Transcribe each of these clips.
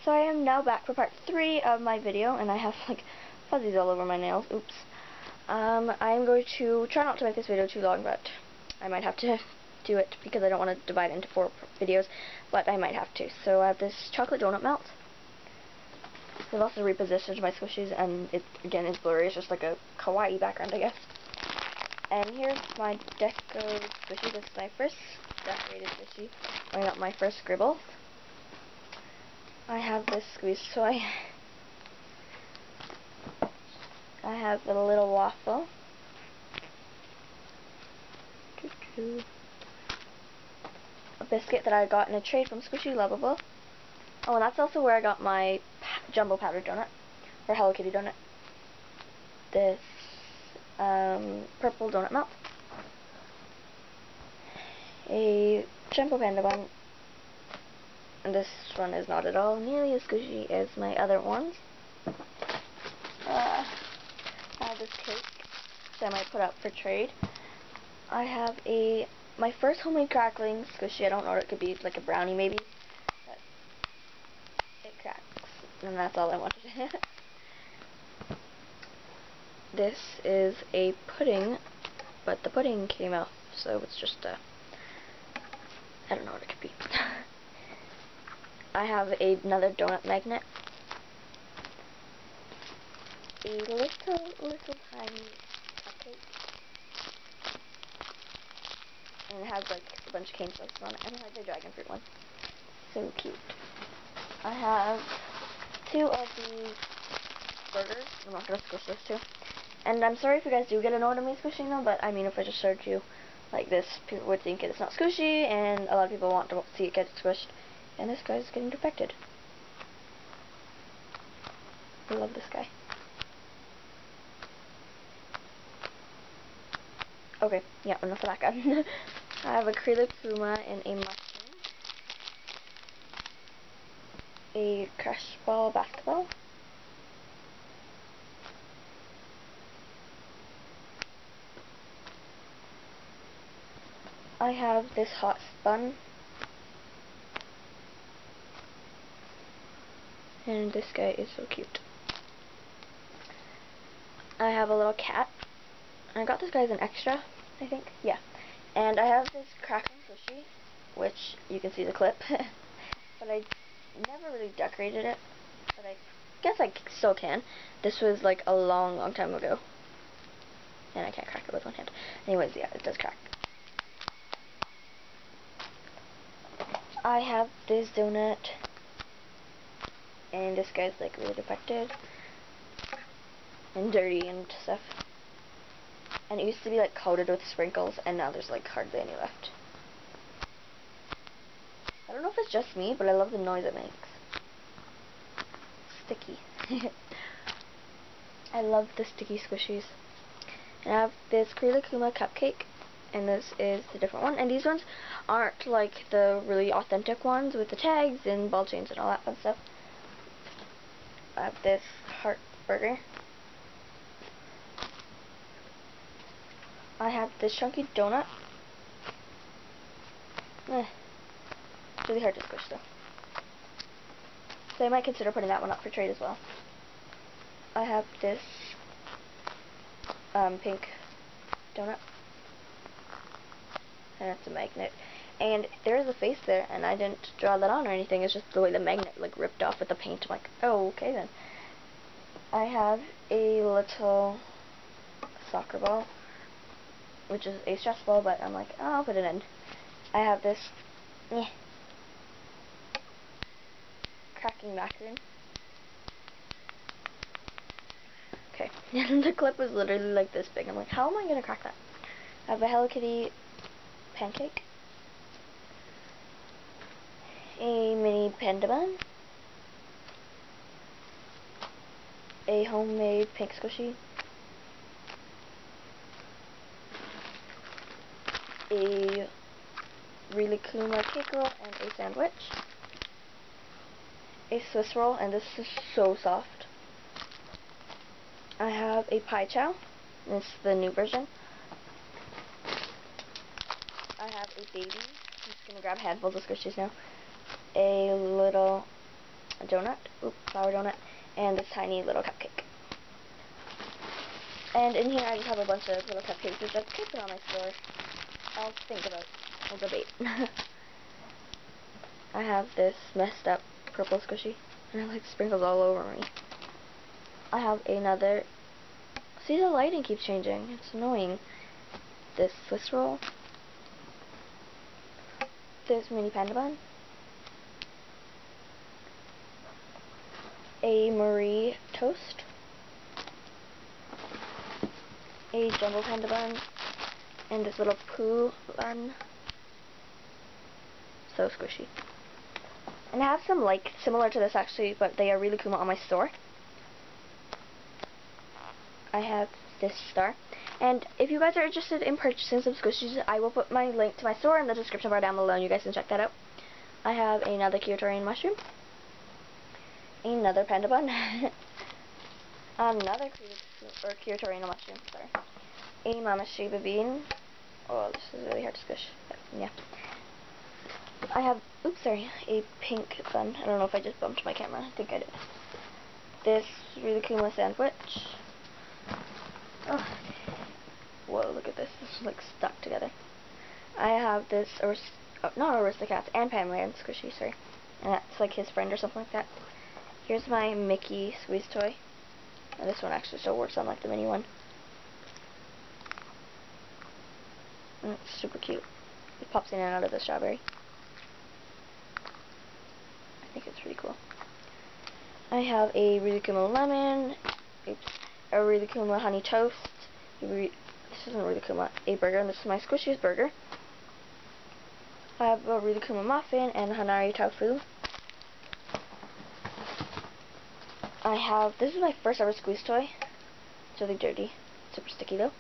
So I am now back for part 3 of my video, and I have like fuzzies all over my nails. Oops. I'm going to try not to make this video too long, but I might have to do it because I don't want to divide it into 4 videos, but I might have to. So I have this chocolate donut melt. I've also repositioned my squishies, and it again is blurry. It's just like a kawaii background, I guess. And here's my deco squishy. This is my first decorated squishy. I got my first scribbles. I have this squeeze toy. I have a little waffle. A biscuit that I got in a trade from Squishy Lovable. Oh, and that's also where I got my jumbo powdered donut, or Hello Kitty donut. This purple donut melt. A jumbo panda one. And this one is not at all nearly as squishy as my other ones. I have this cake that I might put up for trade. I have my first homemade crackling squishy. I don't know what it could be. It's like a brownie maybe. But it cracks. And that's all I wanted. This is a pudding, but the pudding came out, so it's just I don't know what it could be. I have another donut magnet. A little tiny cupcake. And it has like a bunch of cane slices on it. And it has a dragon fruit one. So cute. I have 2 of these burgers. I'm not going to squish those 2. And I'm sorry if you guys do get annoyed at me squishing them, but I mean, if I just showed you like this, people would think it's not squishy, and a lot of people want to see it get squished. And this guy's getting defected. I love this guy. Okay, yeah, enough of that guy. I have a acrylic puma and a mushroom. A crush ball basketball. I have this hot spun. And this guy is so cute. I have a little cat. I got this guy as an extra, I think. Yeah. And I have this crackling squishy, which you can see the clip. But I never really decorated it. But I guess I still can. This was like a long time ago. And I can't crack it with one hand. Anyways, yeah, it does crack. I have this donut. And this guy's like really defected. And dirty and stuff. And it used to be like coated with sprinkles, and now there's like hardly any left. I don't know if it's just me, but I love the noise it makes. Sticky. I love the sticky squishies. And I have this Kuma cupcake, and this is the different one. And these ones aren't like the really authentic ones with the tags and ball chains and all that fun stuff. I have this heart burger. I have this chunky donut. It's really hard to squish though. So I might consider putting that one up for trade as well. I have this pink donut. And it's a magnet. And there is a face there, and I didn't draw that on or anything. It's just the way the magnet like ripped off with the paint. I'm like, oh, okay then. I have a little soccer ball, which is a stress ball, but I'm like, oh, I'll put it in. I have this cracking macaroon. Okay, and the clip was literally like this big. I'm like, how am I gonna crack that? I have a Hello Kitty pancake, a mini panda bun, a homemade pink squishy, a really Kuma cake roll, and a sandwich, a Swiss roll, and this is so soft. I have a pie chow, and it's the new version. I have a baby. I'm just gonna grab handfuls of squishies now. A little a donut, flour donut, and this tiny little cupcake. And in here I just have a bunch of little cupcakes which I could put on my store. I'll think about, I'll debate. I have this messed up purple squishy, and it like sprinkles all over me. I have another, see, the lighting keeps changing, it's annoying. This Swiss roll, this mini panda bun, a Marie toast, a jumbo panda bun, and this little poo bun. So squishy. And I have some like similar to this actually, but they are really cool on my store. I have this star. And if you guys are interested in purchasing some squishies, I will put my link to my store in the description bar down below, and you guys can check that out. I have another Kyotorian mushroom, another panda bun, another Kyotorian mushroom, sorry, a Mama Shiba bean. Oh, this is really hard to squish. But yeah. I have, a pink bun. I don't know if I just bumped my camera. I think I did. This really cool sandwich. Oh. Whoa, look at this. This is like stuck together. I have this, not Aristocats, and Pamela squishy, sorry. And that's like his friend or something like that. Here's my Mickey squeeze toy. And this one actually still works on like the mini one. And it's super cute. It pops in and out of the strawberry. I think it's pretty cool. I have a really cool lemon, a really cool honey toast, this isn't really cool, a burger, and this is my squishiest burger. I have a really cool muffin and Hanari tofu. I have, this is my first ever squeeze toy. It's really dirty, super sticky though.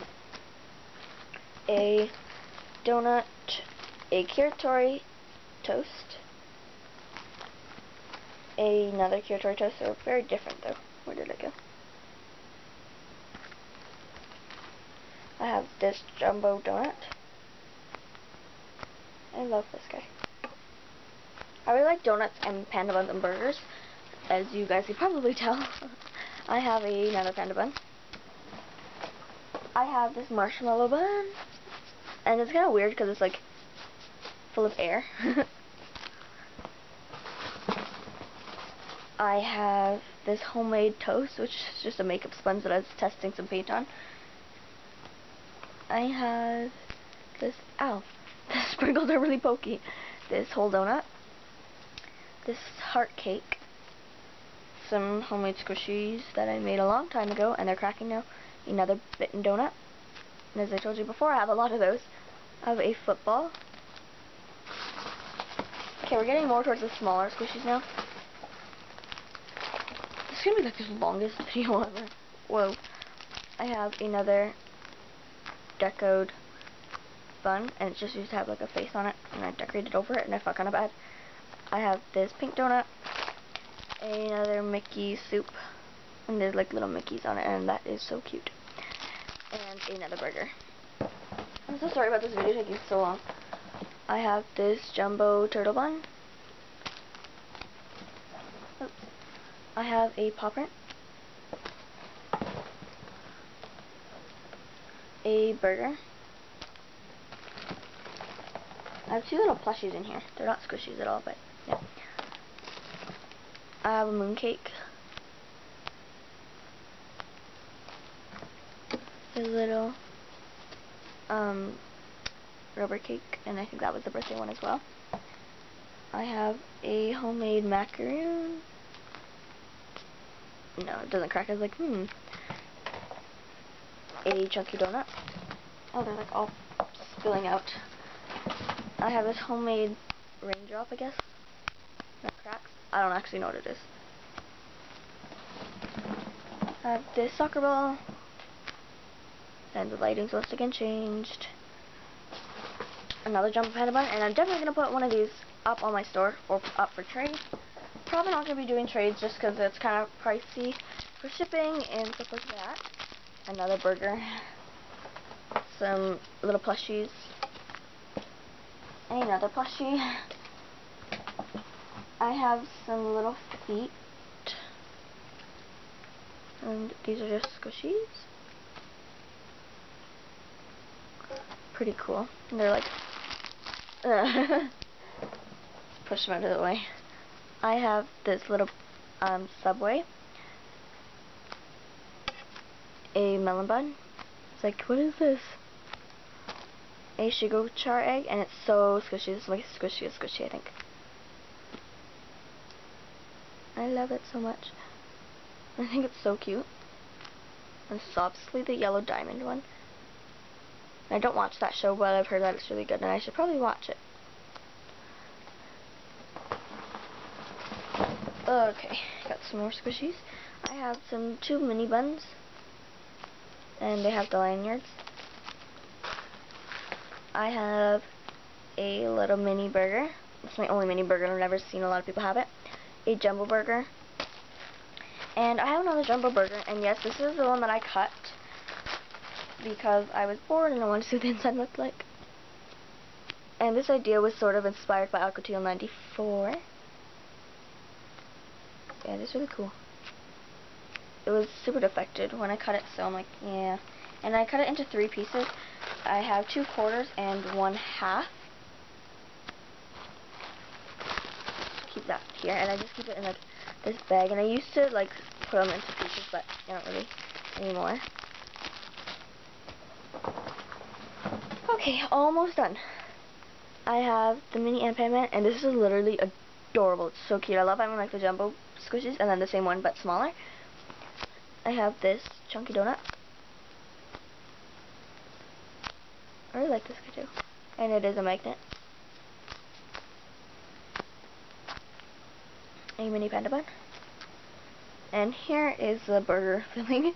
A donut, a Kyotori toast, another Kyotori toast. They're very different though. Where did it go? I have this jumbo donut. I love this guy. I really like donuts and panda buns and burgers, as you guys can probably tell. I have another panda bun. I have this marshmallow bun, and it's kind of weird because it's like full of air. I have this homemade toast, which is just a makeup sponge that I was testing some paint on. I have this, ow, the sprinkles are really pokey. This whole donut, this heart cake, some homemade squishies that I made a long time ago, and they're cracking now, another bitten donut, and as I told you before, I have a lot of those. I have a football. Okay, we're getting more towards the smaller squishies now. This is gonna be like the longest video ever. Whoa. I have another decoed bun, and it just used to have like a face on it, and I decorated over it, and I felt kind of bad. I have this pink donut, another Mickey soup, and there's like little Mickeys on it, and that is so cute. And another burger. I'm so sorry about this video taking so long. I have this jumbo turtle bun. Oops. I have a pop print, a burger. I have two little plushies in here. They're not squishies at all, but yeah. I have a mooncake, a little rubber cake, and I think that was the birthday one as well. I have a homemade macaroon. No, it doesn't crack. I was like, a chunky donut. Oh, they're like all spilling out. I have this homemade raindrop, I guess, that cracks. I don't actually know what it is. I have this soccer ball, and the lighting's once again changed. Another jumbo panda bun, and I'm definitely going to put one of these up on my store, or up for trade. Probably not going to be doing trades just because it's kind of pricey for shipping and stuff like that. Another burger, some little plushies, another plushie, I have some little feet, and these are just squishies. Pretty cool. And they're like, push them out of the way. I have this little Subway, a melon bun. It's like, what is this? A sugar char egg, and it's so squishy. It's like squishy, I think. I love it so much. I think it's so cute. And this is obviously the yellow diamond one. I don't watch that show, but I've heard that it's really good, and I should probably watch it. Okay, got some more squishies. I have two mini buns, and they have the lanyards. I have a little mini burger. It's my only mini burger. I've never seen a lot of people have it. A jumbo burger. And I have another jumbo burger, and yes, this is the one that I cut because I was bored and I wanted to see what the inside looked like. And this idea was sort of inspired by Alcatel 94. Yeah, it's really cool. It was super defected when I cut it, so I'm like, yeah. And I cut it into 3 pieces. I have 2 quarters and 1/2. Keep that here, and I just keep it in like this bag. And I used to like put them into pieces, but I don't really anymore. Okay, almost done. I have the mini Ant-Man man, and this is literally adorable. It's so cute. I love having like the jumbo squishies, and then the same one but smaller. I have this chunky donut. I really like this guy too. And it is a magnet. A mini panda bun. And here is the burger filling.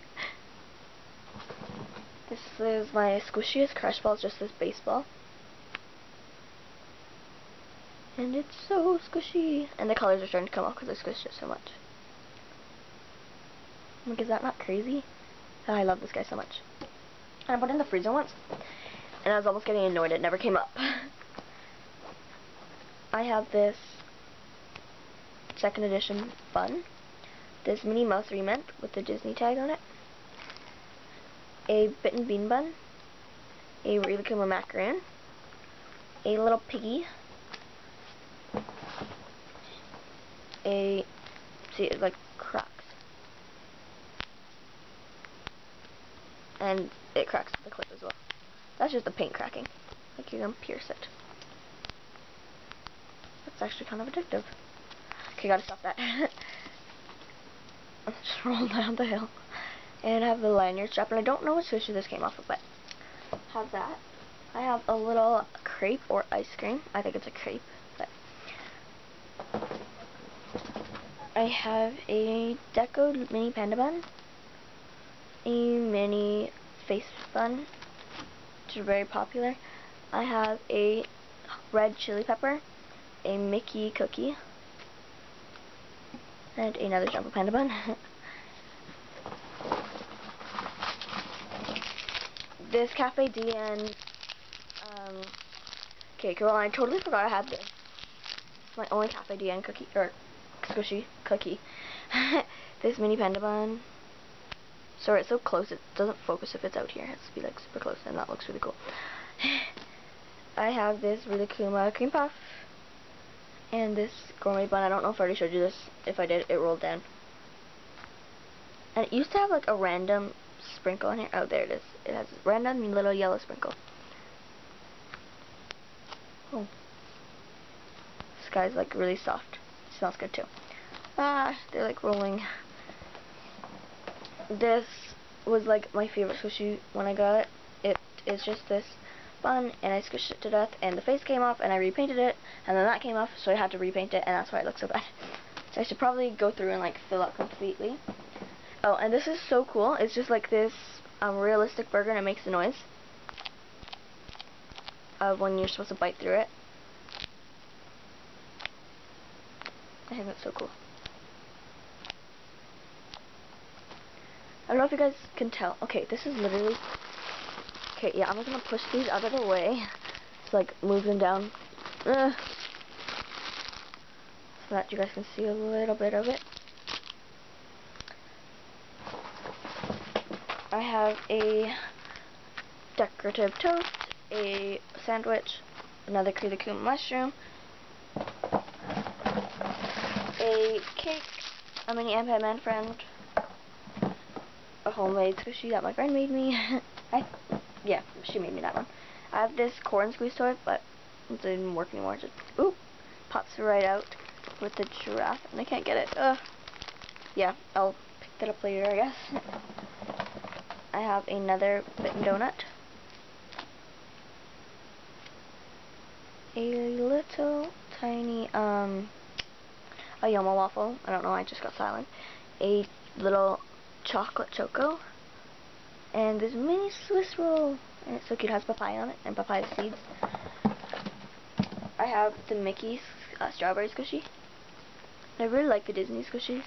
This is my squishiest crush ball. It's just this baseball. And it's so squishy. And the colors are starting to come off because I squished it so much. Like, is that not crazy? Oh, I love this guy so much. And I put it in the freezer once, and I was almost getting annoyed it never came up. I have this 2nd edition bun, this Minnie Mouse remint with the Disney tag on it, a bitten bean bun, a Rilakkuma macaroon, a little piggy, see, it like cracks, and it cracks with the clip as well. That's just the paint cracking. Like you're gonna pierce it. That's actually kind of addictive. Okay, gotta stop that. Just roll down the hill. And I have the lanyard strap, and I don't know what squishy this came off of, but have that. I have a little crepe or ice cream. I think it's a crepe, but I have a decoed mini panda bun, a mini face bun, which are very popular. I have a red chili pepper, a Mickey cookie, and another jumbo panda bun. This Cafe DN cake roll, and I totally forgot I had this. It's my only Cafe DN cookie, or squishy cookie. This mini panda bun. Sorry, it's so close, it doesn't focus if it's out here. It has to be like super close, and that looks really cool. I have this Rilakkuma cream puff, and this gourmet bun. I don't know if I already showed you this. If I did, it rolled down. And it used to have like a random sprinkle in here. Oh, there it is. It has a random little yellow sprinkle. Oh. This guy's like really soft. It smells good too. Ah, they're like rolling. This was like my favorite squishy when I got it. It is just this bun, and I squished it to death, and the face came off, and I repainted it, and then that came off, so I had to repaint it, and that's why it looks so bad. So I should probably go through and like fill out completely. Oh, and this is so cool. It's just like this realistic burger, and it makes the noise of when you're supposed to bite through it. I think that's so cool. I don't know if you guys can tell. Okay, this is literally... Okay, yeah, I'm just gonna push these out of the way. It's like, move them down. so that you guys can see a little bit of it. I have a decorative toast, a sandwich, another cream mushroom, a cake, a mini Ant-Man friend, a homemade squishy that my friend made me. Yeah, she made me that one. I have this corn squeeze toy, but it didn't work anymore. It just, oop, pops right out with the giraffe, and I can't get it. Yeah, I'll pick that up later, I guess. I have another bitten donut, a little tiny a Yoma waffle. I don't know, I just got silent. A little chocolate choco, and this mini Swiss roll, and it's so cute. It has papaya on it and papaya seeds. I have the Mickey strawberry squishy. I really like the Disney squishies.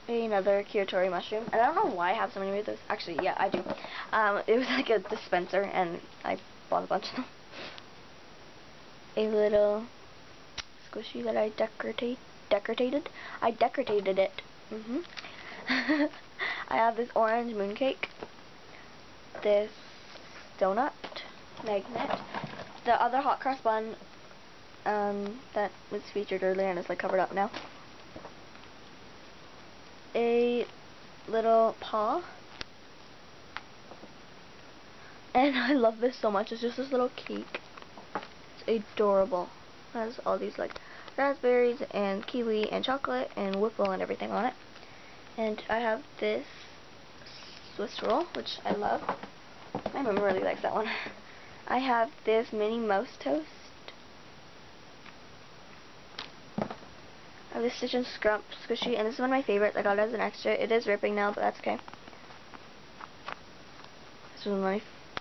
Another Kiritori mushroom, and I don't know why I have so many of those. Actually, yeah, I do. It was like a dispenser, and I bought a bunch of them. A little squishy that I decorated. I decorated it. I have this orange mooncake, this donut magnet, the other hot cross bun that was featured earlier and is like covered up now, a little paw, and I love this so much. It's just this little cake. It's adorable. It has all these like raspberries and kiwi and chocolate and whipple and everything on it. And I have this Swiss roll, which I love. My mom really likes that one. I have this mini mouse toast. I have this Stitch and Scrump squishy, and this is one of my favorites. I got it as an extra. It is ripping now, but that's okay.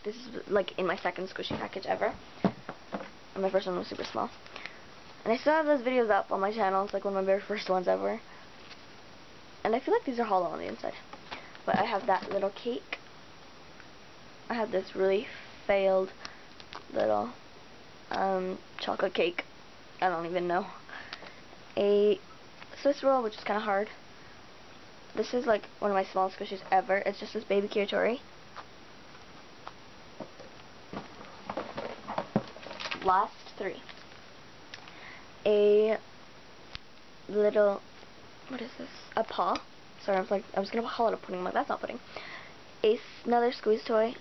This is like in my second squishy package ever. And my first one was super small. And I still have those videos up on my channel. It's like one of my very first ones ever. And I feel like these are hollow on the inside. But I have that little cake. I have this really failed little chocolate cake. I don't even know. A Swiss roll, which is kind of hard. This is like one of my smallest squishies ever. It's just this baby Kiritori. Last three. A little, what is this? A paw. Sorry, I was gonna call it a pudding mug. That's not pudding. Another squeeze toy.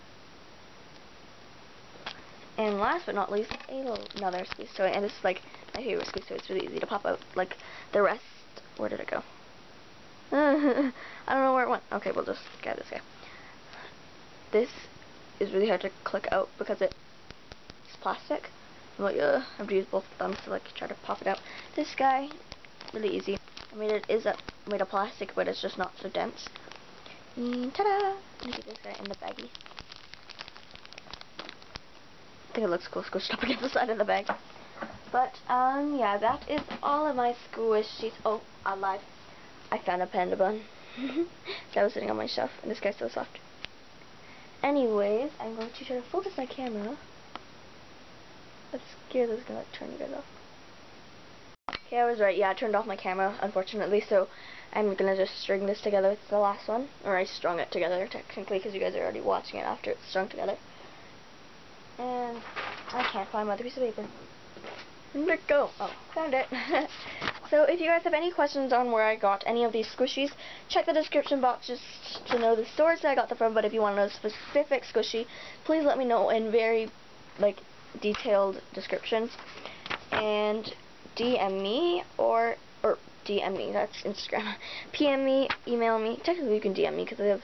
And last but not least, another squeeze toy. And this is like my favorite squeeze toy. It's really easy to pop out. Like the rest, where did it go? I don't know where it went. Okay, we'll just get this guy. This is really hard to click out because it's plastic. I'm like, I have to use both thumbs to like try to pop it out. This guy, really easy. I mean, it is made of plastic, but it's just not so dense. And ta-da! Look at this guy in the baggie. I think it looks cool squished up against the side of the bag. But, yeah, that is all of my squishies. Oh, I lied. I found a panda bun. That was sitting on my shelf, and this guy's so soft. Anyways, I'm going to try to focus my camera. I'm scared this is going to turn you guys off. Okay, I was right. Yeah, I turned off my camera, unfortunately, so I'm going to just string this together. It's the last one. Or I strung it together, technically, because you guys are already watching it after it's strung together. And I can't find my other piece of paper. Where'd it go? Oh, found it. So if you guys have any questions on where I got any of these squishies, check the description box just to know the stores that I got them from. But if you want to know a specific squishy, please let me know in very, like, detailed descriptions. And DM me or DM me, that's Instagram. PM me, email me. Technically you can DM me because I have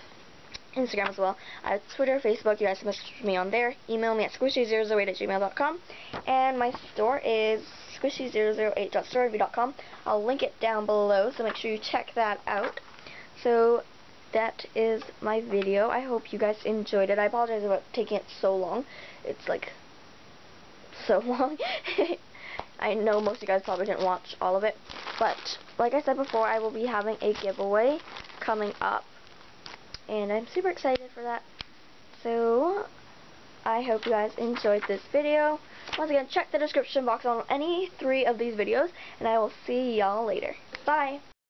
Instagram as well. I have Twitter, Facebook. You guys can message me on there. Email me at squishy008@gmail.com. And my store is squishy008.storereview.com. I'll link it down below, so make sure you check that out. So that is my video. I hope you guys enjoyed it. I apologize about taking it so long. It's like so long. I know most of you guys probably didn't watch all of it, but like I said before, I will be having a giveaway coming up, and I'm super excited for that. So I hope you guys enjoyed this video. Once again, check the description box on any 3 of these videos, and I will see y'all later. Bye!